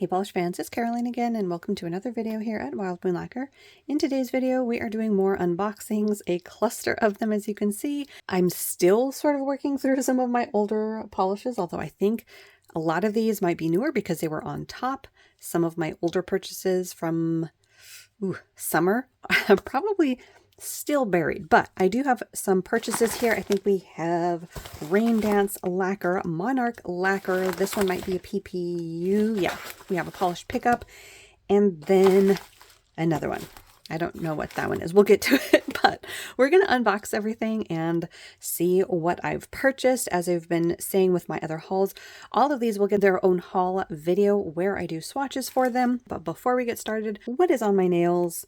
Hey polish fans, it's Caroline again and welcome to another video here at Wild Moon Lacquer. In today's video we are doing more unboxings, a cluster of them as you can see. I'm still sort of working through some of my older polishes, although I think a lot of these might be newer because they were on top. Some of my older purchases from summer are probably still buried, but I do have some purchases here. I think we have Raindance Lacquer, Monarch Lacquer. This one might be a PPU. Yeah, we have a polished pickup, and then another one. I don't know what that one is. We'll get to it, but we're going to unbox everything and see what I've purchased. As I've been saying with my other hauls, all of these will get their own haul video where I do swatches for them. But before we get started, what is on my nails?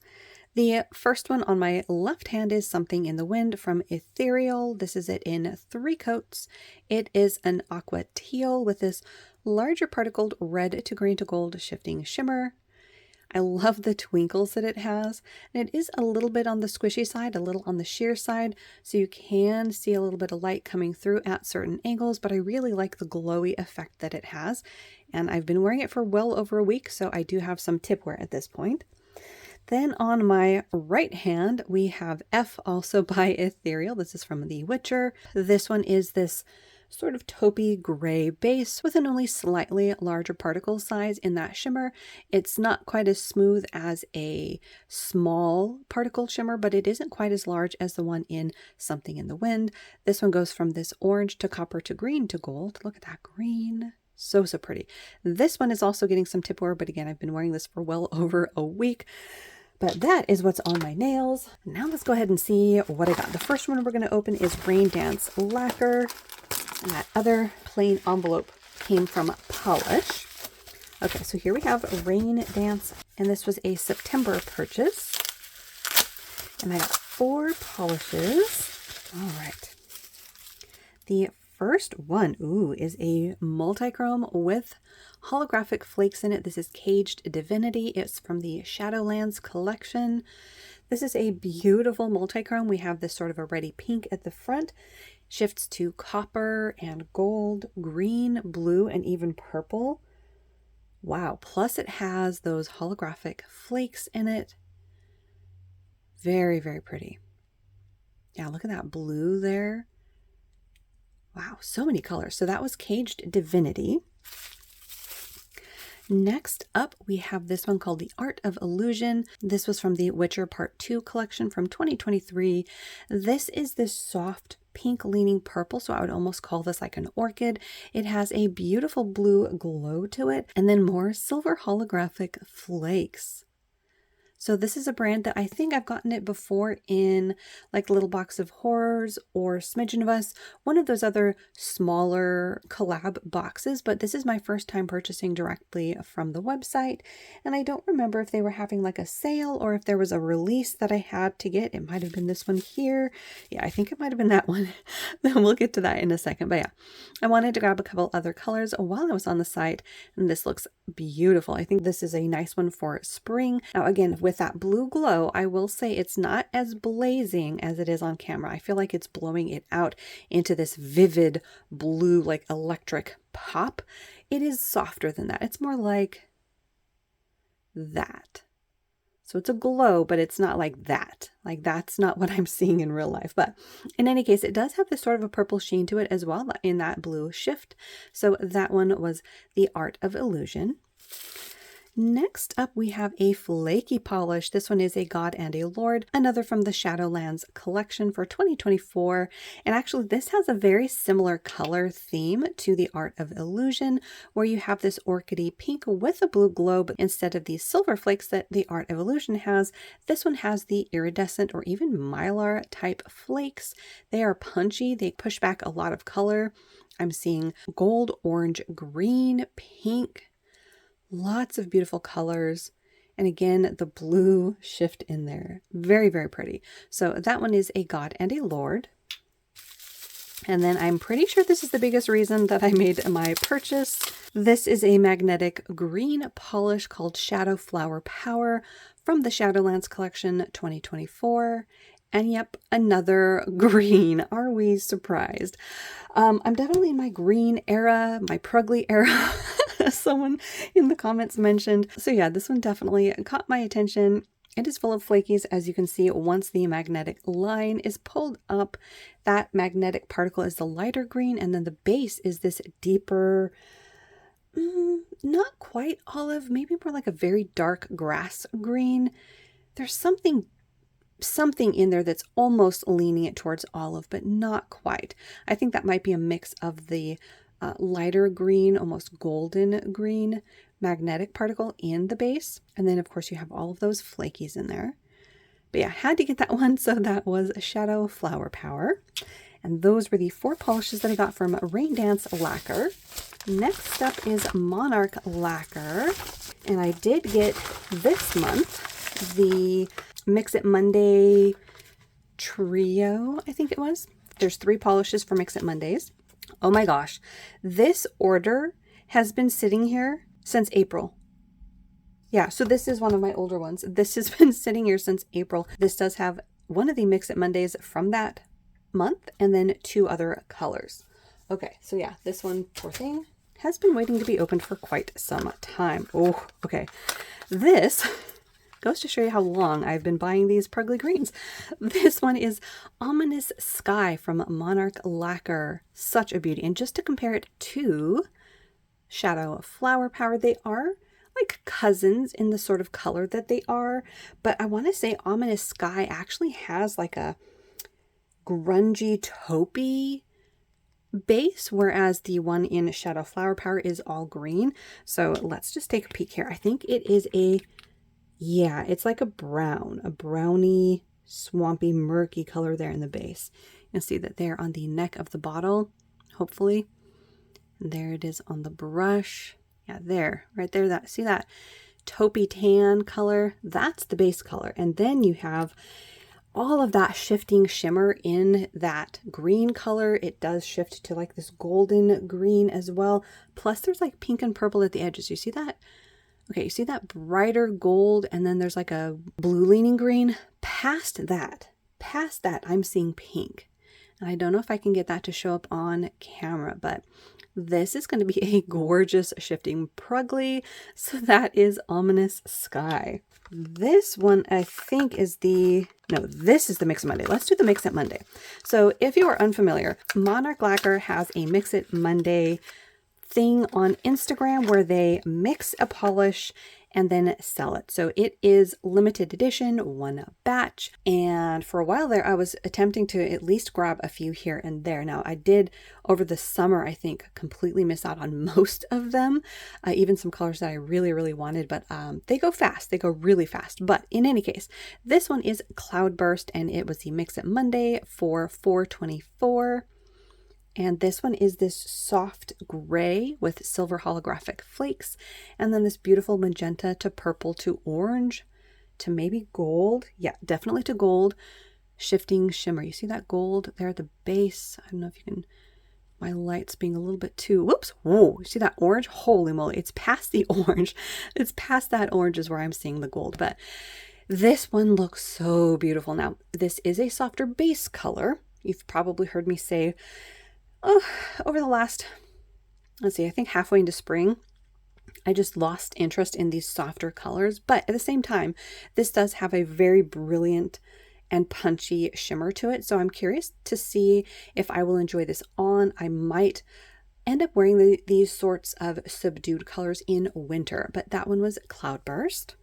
The first one on my left hand is Something in the Wind from Ethereal. This is it in 3 coats. It is an aqua teal with this larger particled red to green to gold shifting shimmer. I love the twinkles that it has, and it is a little bit on the squishy side, a little on the sheer side, so you can see a little bit of light coming through at certain angles, but I really like the glowy effect that it has, and I've been wearing it for well over a week, so I do have some tip wear at this point. Then on my right hand, we have F, also by Ethereal. This is from The Witcher. This one is this sort of taupey gray base with an only slightly larger particle size in that shimmer. It's not quite as smooth as a small particle shimmer, but it isn't quite as large as the one in Something in the Wind. This one goes from this orange to copper to green to gold. Look at that green. So pretty. This one is also getting some tip wear, but again, I've been wearing this for well over a week. But that is what's on my nails. Now let's go ahead and see what I got. The first one we're going to open is Raindance Lacquer. And that other plain envelope came from Polish. Okay, so here we have Raindance. And this was a September purchase. And I got 4 polishes. All right. The first one, is a multi-chrome with holographic flakes in it. This is Caged Divinity. It's from the Shadowlands collection. This is a beautiful multi-chrome. We have this sort of a reddy pink at the front. Shifts to copper and gold, green, blue, and even purple. Wow. Plus it has those holographic flakes in it. Very, very pretty. Yeah, look at that blue there. Wow, so many colors. So that was Caged Divinity. Next up, we have this one called The Art of Illusion. This was from the Witcher Part 2 collection from 2023. This is this soft pink leaning purple, so I would almost call this like an orchid. It has a beautiful blue glow to it, and then more silver holographic flakes. So this is a brand that I think I've gotten it before in like Little Box of Horrors or Smidgen of Us, one of those other smaller collab boxes, but this is my first time purchasing directly from the website. And I don't remember if they were having like a sale or if there was a release that I had to get. It might have been this one here. Yeah, I think it might have been that one. Then we'll get to that in a second. But yeah, I wanted to grab a couple other colors while I was on the site, and this looks beautiful. I think this is a nice one for spring. Now again, with that blue glow, I will say it's not as blazing as it is on camera. I feel like it's blowing it out into this vivid blue, like electric pop. It is softer than that. It's more like that. So it's a glow, but it's not like that. Like that's not what I'm seeing in real life. But in any case, it does have this sort of a purple sheen to it as well in that blue shift. So that one was The Art of Illusion. Next up, we have a flaky polish. This one is a God and a Lord, another from the Shadowlands collection for 2024. And actually, this has a very similar color theme to The Art of Illusion, where you have this orchidy pink with a blue glow, but instead of these silver flakes that The Art of Illusion has, this one has the iridescent or even mylar type flakes. They are punchy. They push back a lot of color. I'm seeing gold, orange, green, pink. Lots of beautiful colors. And again, the blue shift in there. Very, very pretty. So that one is a God and a Lord. And then I'm pretty sure this is the biggest reason that I made my purchase. This is a magnetic green polish called Shadow Flower Power from the Shadowlands collection 2024. And yep, another green. Are we surprised? I'm definitely in my green era, my Prugly era. as someone in the comments mentioned. So yeah, this one definitely caught my attention. It is full of flakies, as you can see. Once the magnetic line is pulled up, that magnetic particle is the lighter green, and then the base is this deeper, not quite olive, maybe more like a very dark grass green. There's something in there that's almost leaning it towards olive, but not quite. I think that might be a mix of the lighter green, almost golden green magnetic particle in the base. And then of course you have all of those flakies in there. But yeah, I had to get that one. So that was Shadow Flower Power. And those were the 4 polishes that I got from Raindance Lacquer. Next up is Monarch Lacquer. And I did get this month the Mix It Monday Trio, I think it was. There's 3 polishes for Mix It Mondays. Oh my gosh, this order has been sitting here since April. Yeah, so this is one of my older ones. This has been sitting here since April. This does have one of the Mix It Mondays from that month and then 2 other colors. Okay, so yeah, this one, poor thing, has been waiting to be opened for quite some time. Oh, okay. This goes to show you how long I've been buying these Purgly Greens. This one is Ominous Sky from Monarch Lacquer. Such a beauty. And just to compare it to Shadow Flower Power, they are like cousins in the sort of color that they are. But I want to say Ominous Sky actually has like a grungy taupey base, whereas the one in Shadow Flower Power is all green. So let's just take a peek here. I think it is yeah, it's like a browny, swampy, murky color there in the base. You'll see that there on the neck of the bottle, hopefully. And there it is on the brush. Yeah, there, right there. See that taupey tan color? That's the base color. And then you have all of that shifting shimmer in that green color. It does shift to like this golden green as well. Plus there's like pink and purple at the edges. You see that? Okay, you see that brighter gold, and then there's like a blue leaning green. Past that, I'm seeing pink. And I don't know if I can get that to show up on camera, but this is going to be a gorgeous shifting Purgly. So that is Ominous Sky. This one, I think, is this is the Mix It Monday. Let's do the Mix It Monday. So if you are unfamiliar, Monarch Lacquer has a Mix It Monday thing on Instagram where they mix a polish and then sell it. So it is limited edition, 1 batch. And for a while there, I was attempting to at least grab a few here and there. Now I did over the summer, I think, completely miss out on most of them, even some colors that I really, really wanted, but they go fast. They go really fast. But in any case, this one is Cloudburst and it was the Mix It Monday for $4.24. And this one is this soft gray with silver holographic flakes. And then this beautiful magenta to purple to orange to maybe gold. Yeah, definitely to gold. Shifting shimmer. You see that gold there at the base? I don't know if you can, my light's being a little bit too, whoops. Whoa, you see that orange? Holy moly, it's past the orange. It's past that orange is where I'm seeing the gold. But this one looks so beautiful. Now, this is a softer base color. You've probably heard me say, over the last, let's see, I think halfway into spring, I just lost interest in these softer colors. But at the same time, this does have a very brilliant and punchy shimmer to it. So I'm curious to see if I will enjoy this on. I might end up wearing these sorts of subdued colors in winter. But that one was Cloudburst.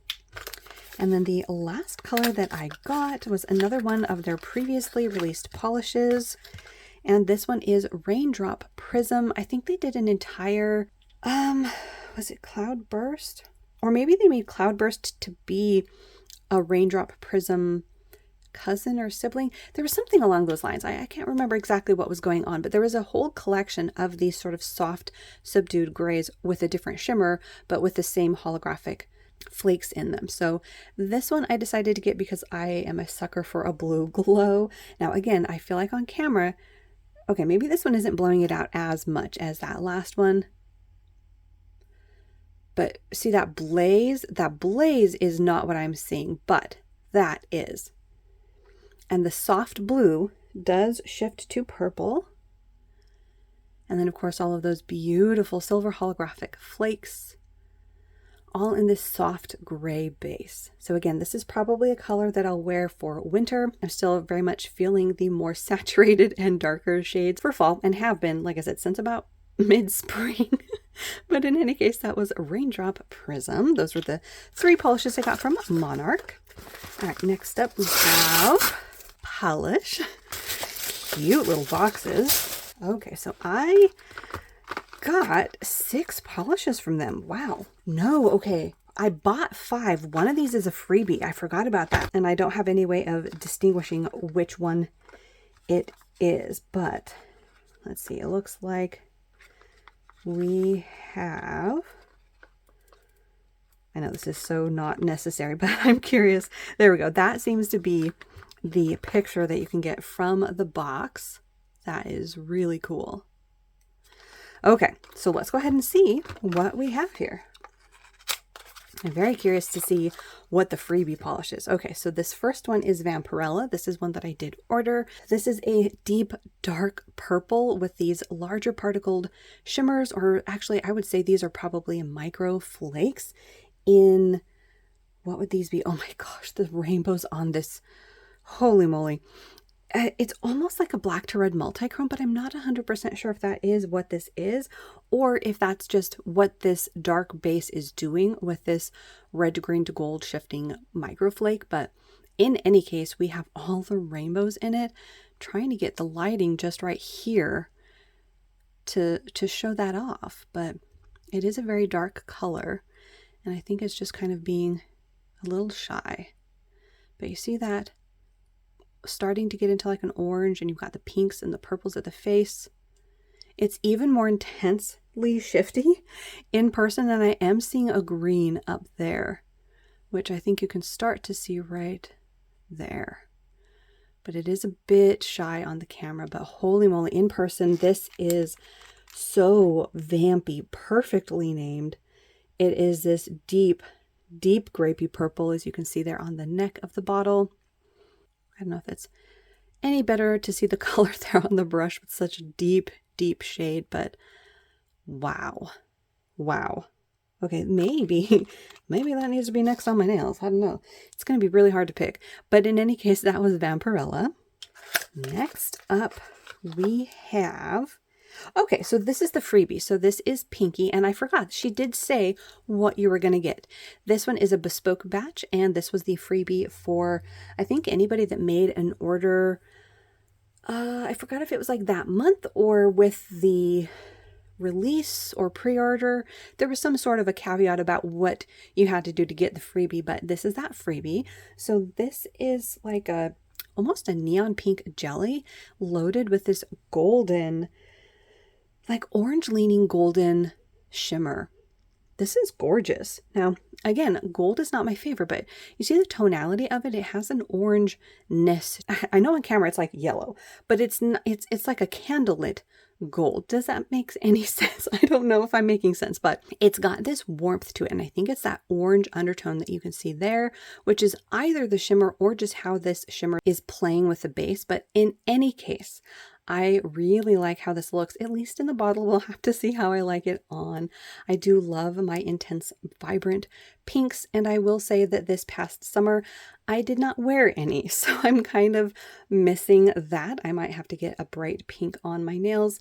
And then the last color that I got was another one of their previously released polishes. And this one is Raindrop Prism. I think they did an entire, was it Cloudburst? Or maybe they made Cloudburst to be a Raindrop Prism cousin or sibling. There was something along those lines. I can't remember exactly what was going on, but there was a whole collection of these sort of soft, subdued grays with a different shimmer, but with the same holographic flakes in them. So this one I decided to get because I am a sucker for a blue glow. Now, again, I feel like on camera, okay, maybe this one isn't blowing it out as much as that last one. But see that blaze? That blaze is not what I'm seeing, but that is. And the soft blue does shift to purple. And then of course all of those beautiful silver holographic flakes, all in this soft gray base. So again, this is probably a color that I'll wear for winter. I'm still very much feeling the more saturated and darker shades for fall, and have been, like I said, since about mid-spring. But in any case, that was Raindrop Prism. Those were the 3 polishes I got from Monarch. All right, next up we have Polish. Cute little boxes. Okay, so I got 6 polishes from them. Wow. No, okay. I bought 5. One of these is a freebie. I forgot about that. And I don't have any way of distinguishing which one it is. But let's see. It looks like we have... I know this is so not necessary, but I'm curious. There we go. That seems to be the picture that you can get from the box. That is really cool. Okay, so let's go ahead and see what we have here. I'm very curious to see what the freebie polish is. Okay, so this first one is Vampirella. This is one that I did order. This is a deep dark purple with these larger particled shimmers, or actually I would say these are probably micro flakes in, what would these be? Oh my gosh, the rainbows on this. Holy moly. It's almost like a black to red multichrome, but I'm not 100% sure if that is what this is, or if that's just what this dark base is doing with this red to green to gold shifting microflake. But in any case, we have all the rainbows in it, trying to get the lighting just right here to show that off. But it is a very dark color, and I think it's just kind of being a little shy. But you see that starting to get into like an orange, and you've got the pinks and the purples at the face. It's even more intensely shifty in person, and I am seeing a green up there, which I think you can start to see right there. But it is a bit shy on the camera, but holy moly, in person, this is so vampy, perfectly named. It is this deep, deep grapey purple, as you can see there on the neck of the bottle. I don't know if it's any better to see the color there on the brush with such deep, deep shade, but wow. Wow. Okay, maybe that needs to be next on my nails. I don't know. It's going to be really hard to pick. But in any case, that was Vampirella. Next up, we have... Okay, so this is the freebie. So this is Pinky, and I forgot. She did say what you were going to get. This one is a bespoke batch, and this was the freebie for, I think, anybody that made an order. I forgot if it was like that month or with the release or pre-order. There was some sort of a caveat about what you had to do to get the freebie, but this is that freebie. So this is like almost a neon pink jelly loaded with this golden, like orange leaning golden shimmer. This is gorgeous. Now, again, gold is not my favorite, but you see the tonality of it? It has an orangeness. I know on camera it's like yellow, but it's not, it's like a candlelit gold. Does that make any sense? I don't know if I'm making sense, but it's got this warmth to it. And I think it's that orange undertone that you can see there, which is either the shimmer or just how this shimmer is playing with the base. But in any case, I really like how this looks, at least in the bottle. We'll have to see how I like it on. I do love my intense, vibrant pinks, and I will say that this past summer, I did not wear any, so I'm kind of missing that. I might have to get a bright pink on my nails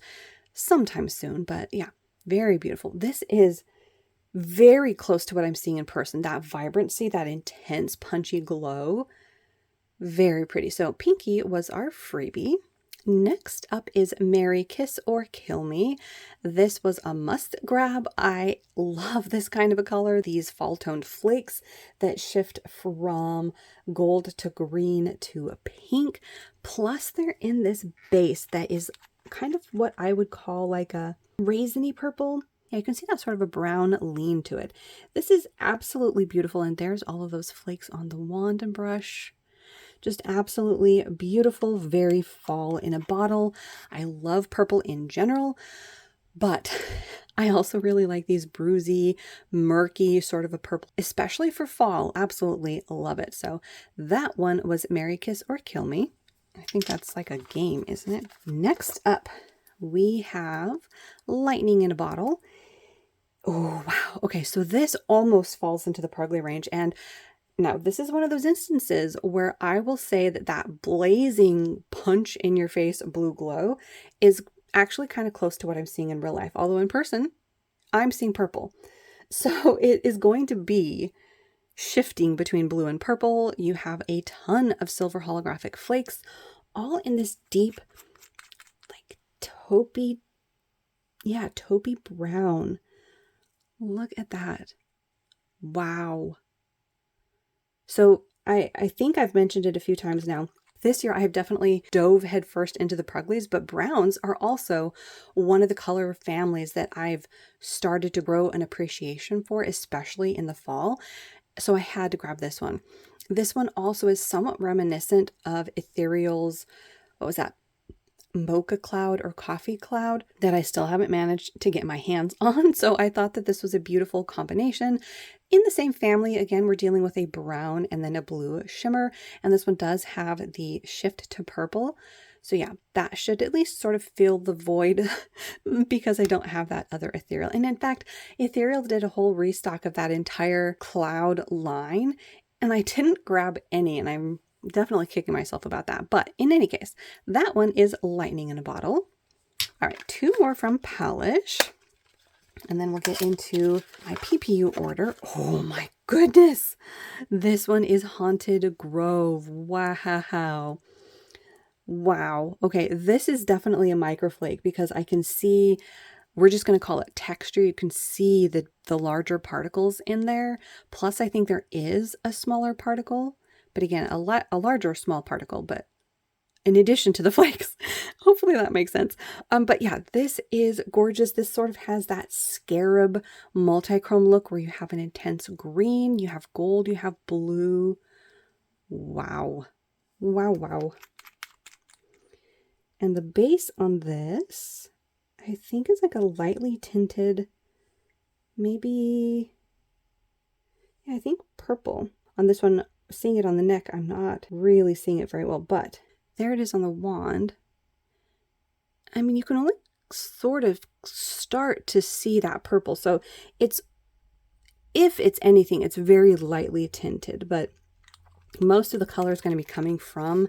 sometime soon, but yeah, very beautiful. This is very close to what I'm seeing in person. That vibrancy, that intense, punchy glow, very pretty. So Pinky was our freebie. Next up is Marry, Kiss, or Kill Me. This was a must grab. I love this kind of a color, these fall toned flakes that shift from gold to green to pink. Plus they're in this base that is kind of what I would call like a raisiny purple. Yeah, you can see that sort of a brown lean to it. This is absolutely beautiful, and there's all of those flakes on the wand and brush. Just absolutely beautiful, very fall in a bottle. I love purple in general, but I also really like these bruisey, murky sort of a purple, especially for fall. Absolutely love it. So that one was Marry, Kiss, or Kill Me. I think that's like a game, isn't it? Next up, we have Lightning in a Bottle. Oh, wow. Okay, so this almost falls into the Purgly range. And now this is one of those instances where I will say that that blazing punch in your face blue glow is actually kind of close to what I'm seeing in real life. Although in person, I'm seeing purple. So it is going to be shifting between blue and purple. You have a ton of silver holographic flakes, all in this deep, like taupey brown. Look at that. Wow. So I think I've mentioned it a few times now. This year I have definitely dove headfirst into the Pruglies, but browns are also one of the color families that I've started to grow an appreciation for, especially in the fall. So I had to grab this one. This one also is somewhat reminiscent of Ethereal's, what was that? Mocha Cloud or Coffee Cloud that I still haven't managed to get my hands on. So I thought that this was a beautiful combination. In the same family, again, we're dealing with a brown and then a blue shimmer. And this one does have the shift to purple. So yeah, that should at least sort of fill the void because I don't have that other Ethereal. And in fact, Ethereal did a whole restock of that entire cloud line and I didn't grab any, and I'm definitely kicking myself about that. But in any case, that one is Lightning in a Bottle. All right, 2 more from Polish. And then we'll get into my PPU order. Oh my goodness. This one is Haunted Grove. Wow. Wow. Okay, this is definitely a microflake because I can see, we're just going to call it texture. You can see the larger particles in there. Plus, I think there is a smaller particle. But again, a larger small particle, but in addition to the flakes. Hopefully that makes sense. But yeah, this is gorgeous. This sort of has that scarab multi-chrome look where you have an intense green, you have gold, you have blue. Wow. Wow, wow. And the base on this, I think is like a lightly tinted, maybe, yeah, I think purple. On this one, seeing it on the neck, I'm not really seeing it very well, but there it is on the wand. I mean, you can only sort of start to see that purple. So it's, if it's anything, it's very lightly tinted, but most of the color is going to be coming from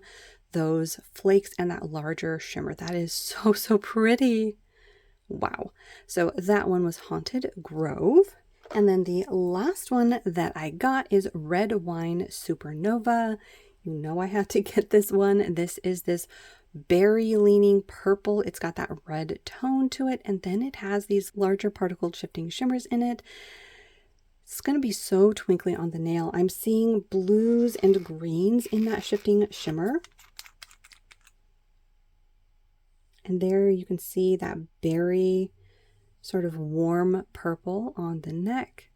those flakes and that larger shimmer. That is so, so pretty. Wow. So that one was Haunted Grove. And then the last one that I got is Red Wine Supernova. You know I had to get this one. This is this berry leaning purple. It's got that red tone to it. And then it has these larger particle shifting shimmers in it. It's going to be so twinkly on the nail. I'm seeing blues and greens in that shifting shimmer. And there you can see that berry sort of warm purple on the neck.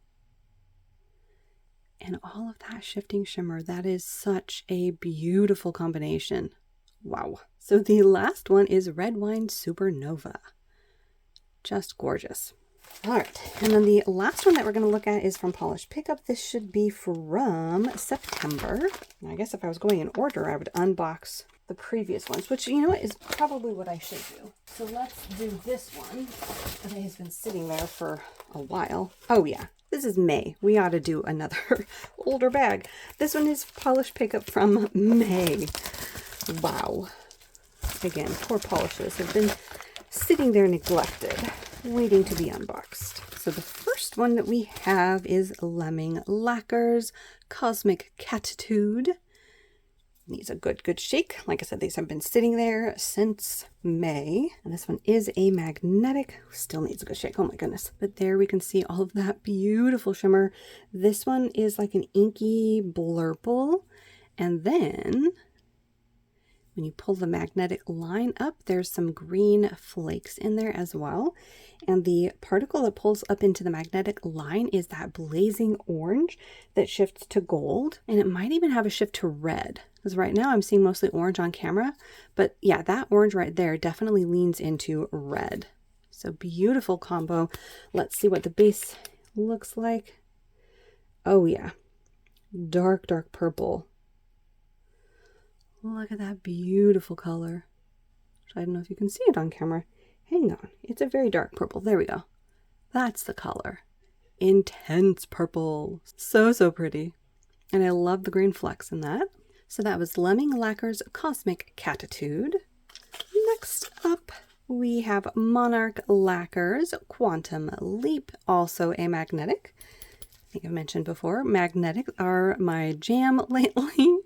And all of that shifting shimmer, that is such a beautiful combination. Wow. So the last one is Red Wine Supernova. Just gorgeous. All right. And then the last one that we're going to look at is from Polish Pickup. This should be from September. And I guess if I was going in order, I would unbox the previous ones, which, you know what, is probably what I should do. So let's do this one that has been sitting there for a while. Oh yeah, this is May. We ought to do another older bag. This one is Polish Pickup from May. Wow. Again, poor polishes have been sitting there neglected, waiting to be unboxed. So the first one that we have is Lemming Lacquers Cosmic Cattitude. Needs a good shake. Like I said, these have been sitting there since May. And this one is a magnetic. Still needs a good shake. Oh my goodness. But there we can see all of that beautiful shimmer. This one is like an inky blurple. And then when you pull the magnetic line up, there's some green flakes in there as well. And the particle that pulls up into the magnetic line is that blazing orange that shifts to gold. And it might even have a shift to red. Because right now I'm seeing mostly orange on camera. But yeah, that orange right there definitely leans into red. So beautiful combo. Let's see what the base looks like. Oh yeah. Dark, dark purple. Look at that beautiful color. I don't know if you can see it on camera. Hang on, it's a very dark purple. There we go. That's the color. Intense purple. So, so pretty. And I love the green flecks in that. So that was Lemming Lacquer's Cosmic Cattitude. Next up, we have Monarch Lacquers Quantum Leap, also a magnetic. I think I've mentioned before, magnetic are my jam lately.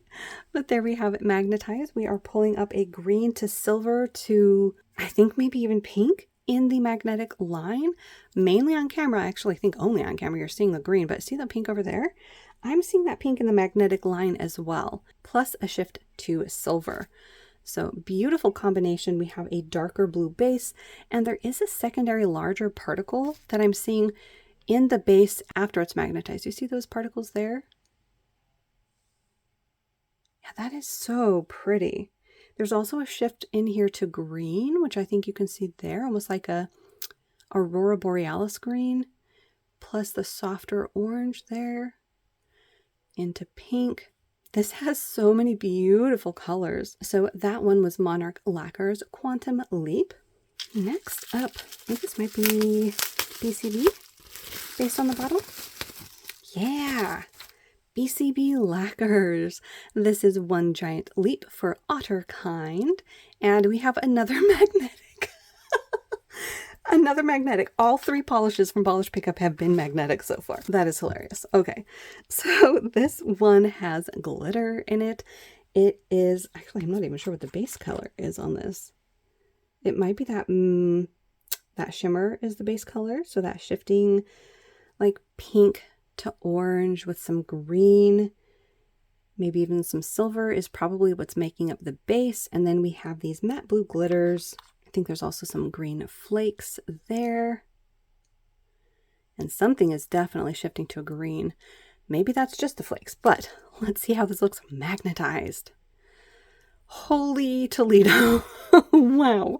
But there we have it magnetized. We are pulling up a green to silver to, I think maybe even pink in the magnetic line. Mainly on camera, I actually think only on camera you're seeing the green, but see the pink over there? I'm seeing that pink in the magnetic line as well, plus a shift to silver. So beautiful combination. We have a darker blue base, and there is a secondary larger particle that I'm seeing in the base after it's magnetized. You see those particles there? Yeah, that is so pretty. There's also a shift in here to green, which I think you can see there, almost like a Aurora Borealis green, plus the softer orange there. Into pink. This has so many beautiful colors. So that one was Monarch Lacquer's Quantum Leap. Next up, I think this might be BCB based on the bottle. Yeah, BCB Lacquers. This is One Giant Leap for Otter Kind. And we have another magnetic. Another magnetic. All three polishes from Polish Pickup have been magnetic so far. That is hilarious. Okay, so this one has glitter in it. It is, actually, I'm not even sure what the base color is on this. It might be that, that shimmer is the base color. So that shifting like pink to orange with some green, maybe even some silver is probably what's making up the base. And then we have these matte blue glitters. I think there's also some green flakes there. And something is definitely shifting to a green. Maybe that's just the flakes, but let's see how this looks magnetized. Holy Toledo. Wow.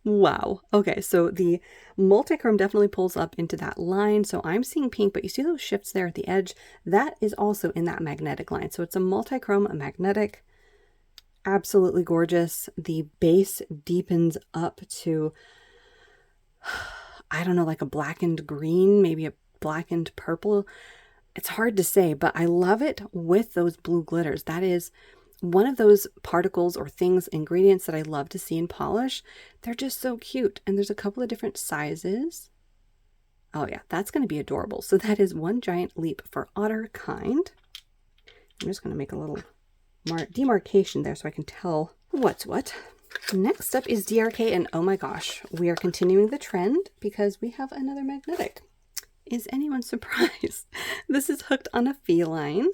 Wow. Okay, so the multichrome definitely pulls up into that line. So I'm seeing pink, but you see those shifts there at the edge? That is also in that magnetic line. So it's a multichrome, a magnetic. Absolutely gorgeous. The base deepens up to, I don't know, like a blackened green, maybe a blackened purple. It's hard to say, but I love it with those blue glitters. That is one of those particles or things, ingredients that I love to see in polish. They're just so cute. And there's a couple of different sizes. Oh yeah, that's going to be adorable. So that is One Giant Leap for Otter Kind. I'm just going to make a little demarcation there so I can tell what's what. Next up is DRK, and oh my gosh, we are continuing the trend because we have another magnetic. Is anyone surprised? This is hooked on a Feline.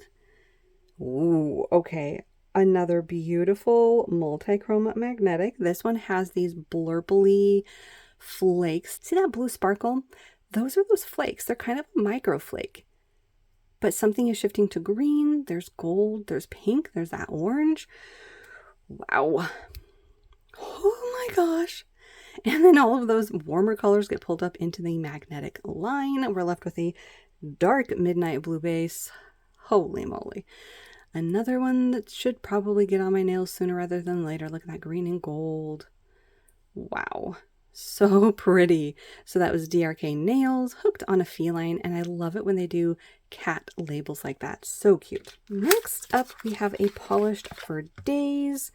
Ooh, okay. Another beautiful multi-chrome magnetic. This one has these blurply flakes. See that blue sparkle? Those are those flakes. They're kind of a micro flake. But something is shifting to green. There's gold. There's pink. There's that orange. Wow. Oh my gosh. And then all of those warmer colors get pulled up into the magnetic line. We're left with a dark midnight blue base. Holy moly. Another one that should probably get on my nails sooner rather than later. Look at that green and gold. Wow. So pretty. So that was DRK Nails, hooked on a Feline, and I love it when they do cat labels like that. So cute. Next up, we have a polished for days.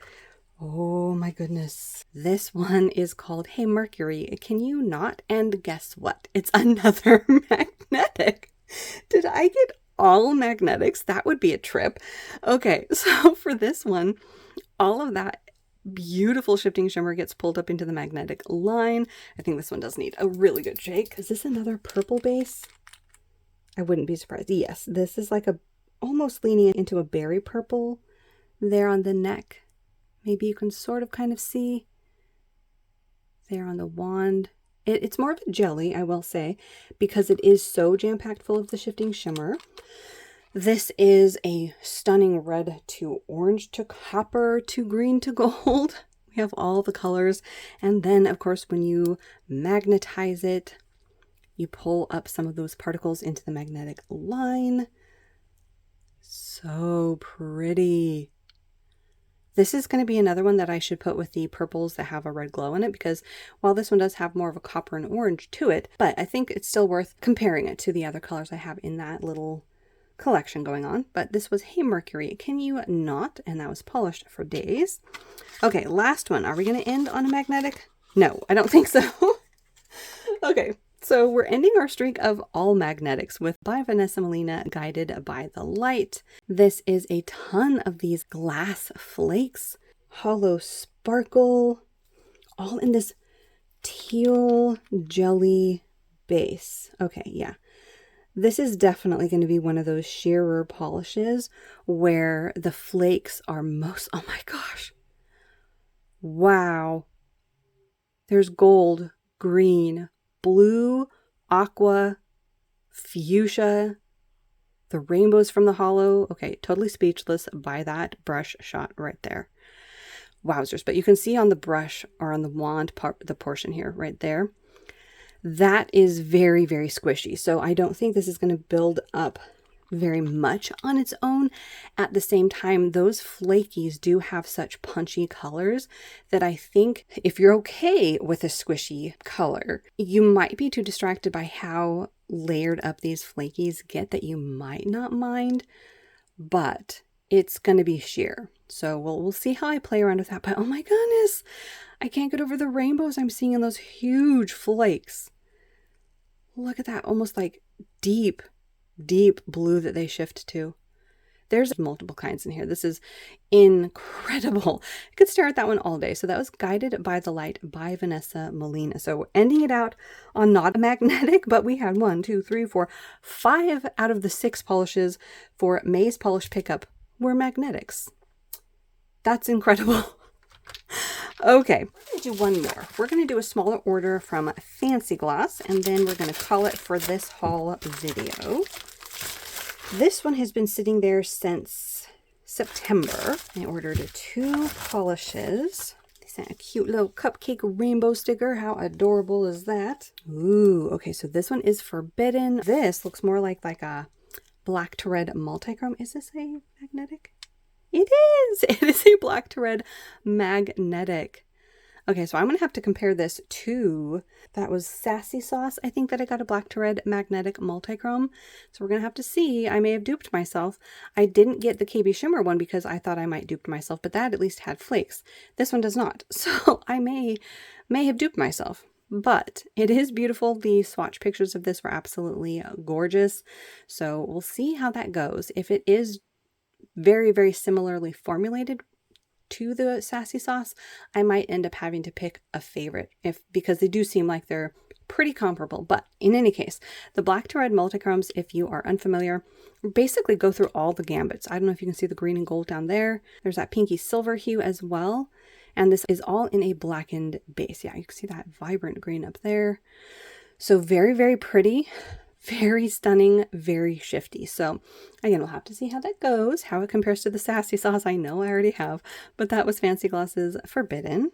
Oh my goodness. This one is called Hey Mercury, Can You Not? And guess what? It's another magnetic. Did I get all magnetics? That would be a trip. Okay, so for this one, all of that beautiful shifting shimmer gets pulled up into the magnetic line. I think this one does need a really good shake. Is this another purple base? I wouldn't be surprised. Yes, this is like a almost leaning into a berry purple there on the neck. Maybe you can sort of kind of see there on the wand. It's more of a jelly, I will say, because it is so jam-packed full of the shifting shimmer. This is a stunning red to orange to copper to green to gold. We have all the colors. And then, of course, when you magnetize it, you pull up some of those particles into the magnetic line. So pretty. This is going to be another one that I should put with the purples that have a red glow in it, because while this one does have more of a copper and orange to it, but I think it's still worth comparing it to the other colors I have in that little collection going on. But this was Hey Mercury, Can You Not? And that was polished for days. Okay, last one. Are we going to end on a magnetic? No, I don't think so. Okay, so we're ending our streak of all magnetics with By Vanessa Molina, Guided by the Light. This is a ton of these glass flakes, hollow sparkle, all in this teal jelly base. Okay, yeah. This is definitely going to be one of those shearer polishes where the flakes are most, oh my gosh. Wow. There's gold, green, blue, aqua, fuchsia, the rainbows from the hollow. Okay, totally speechless by that brush shot right there. Wowzers. But you can see on the brush or on the wand part, the portion here right there, that is very, very squishy. So I don't think this is going to build up very much on its own. At the same time, those flakies do have such punchy colors that I think if you're okay with a squishy color, you might be too distracted by how layered up these flakies get that you might not mind, but it's going to be sheer. So we'll see how I play around with that. But oh my goodness, I can't get over the rainbows I'm seeing in those huge flakes. Look at that, almost like deep blue that they shift to. There's multiple kinds in here. This is incredible. I could stare at that one all day. So that was Guided by the Light by Vanessa Molina. So ending it out on not a magnetic, but we had 1, 2, 3, 4, 5 out of the 6 polishes for May's Polish Pickup were magnetics. That's incredible. Okay, we're going to do one more. We're going to do a smaller order from Fancy Gloss, and then we're going to call it for this haul video. This one has been sitting there since September. I ordered 2 polishes. They sent a cute little cupcake rainbow sticker. How adorable is that? Ooh, okay, so this one is Forbidden. This looks more like a black to red multichrome. Is this a magnetic? It is! It is a black to red magnetic. Okay, so I'm going to have to compare this to, that was Sassy Sauce, I think, that I got a black to red magnetic multichrome. So we're going to have to see. I may have duped myself. I didn't get the KB Shimmer one because I thought I might dupe myself, but that at least had flakes. This one does not. So I may have duped myself. But it is beautiful. The swatch pictures of this were absolutely gorgeous. So we'll see how that goes. If it is very, very similarly formulated to the Sassy Sauce, I might end up having to pick a favorite because they do seem like they're pretty comparable. But in any case, the black to red multichromes, if you are unfamiliar, basically go through all the gambits. I don't know if you can see the green and gold down there. There's that pinky silver hue as well. And this is all in a blackened base. Yeah, you can see that vibrant green up there. So very, very pretty. Very stunning, very shifty. So again, we'll have to see how that goes, how it compares to the Sassy Sauce. I know I already have, but that was Fancy Gloss's Forbidden.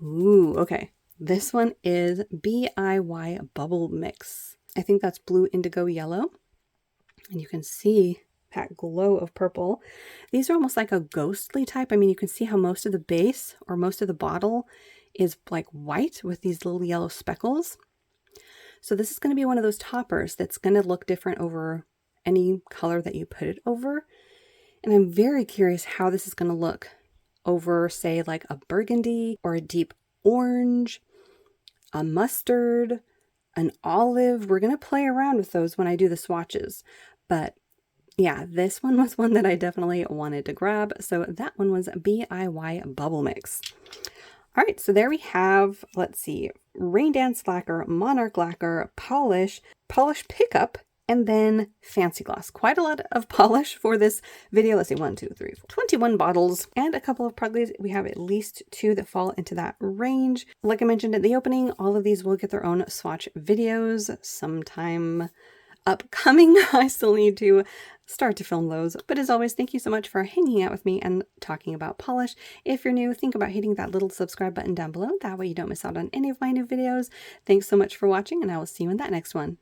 Ooh, okay. This one is Byy Bubble Mix. I think that's blue, indigo, yellow. And you can see that glow of purple. These are almost like a ghostly type. I mean, you can see how most of the base or most of the bottle is like white with these little yellow speckles. So this is going to be one of those toppers that's going to look different over any color that you put it over. And I'm very curious how this is going to look over, say, like a burgundy or a deep orange, a mustard, an olive. We're going to play around with those when I do the swatches. But yeah, this one was one that I definitely wanted to grab. So that one was Byy Bubble Mix. All right, so there we have, let's see, Raindance Lacquer, Monarch Lacquer, Polish Pickup, and then Fancy Gloss. Quite a lot of polish for this video. Let's see, 1, 2, 3, 4, 21 bottles and a couple of Pruglies. We have at least 2 that fall into that range. Like I mentioned at the opening, all of these will get their own swatch videos sometime upcoming. I still need to start to film those. But as always, thank you so much for hanging out with me and talking about polish. If you're new, think about hitting that little subscribe button down below. That way you don't miss out on any of my new videos. Thanks so much for watching, and I will see you in that next one.